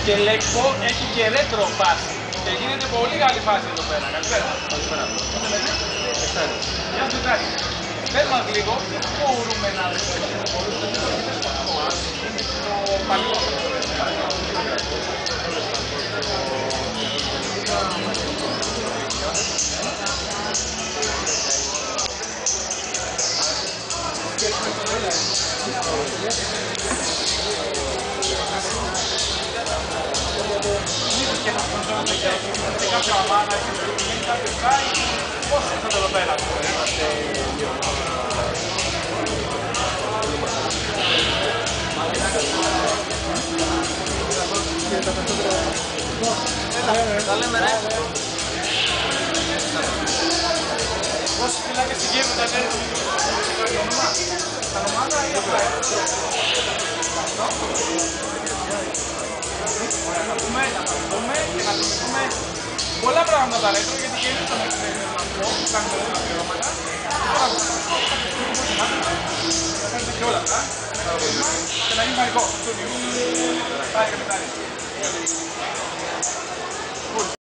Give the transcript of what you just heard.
Και Lexpo έχει και retro φάση. Και γίνεται πολύ καλή φάση εδώ πέρα. Καλησπέρα. Καλησπέρα. Πότε λέτε? Εξάρι. Γεια σου Εξάρι. Πες μας λίγο, πού μπορούμε να δούμε το παλιό. Και να σπονσόρουμε και κάποια ομάδα και κάποιο site. Πώς ήρθατε εδώ πέρα? Τα λέμε ρε. Πόσοι φυλάκες συγκέντρουν τα τέρια στα ομάδα ή απλά να πούμε και να θυμηθούμε πολλά πράγματα ρέτρο, γιατί και εμείς το μέχρι αυτό που κάνουμε όλα τα πληρώματα θα κάνετε και όλα αυτά και να γίνει μαγικό στο στούντιο. Πάει καπιτάνι.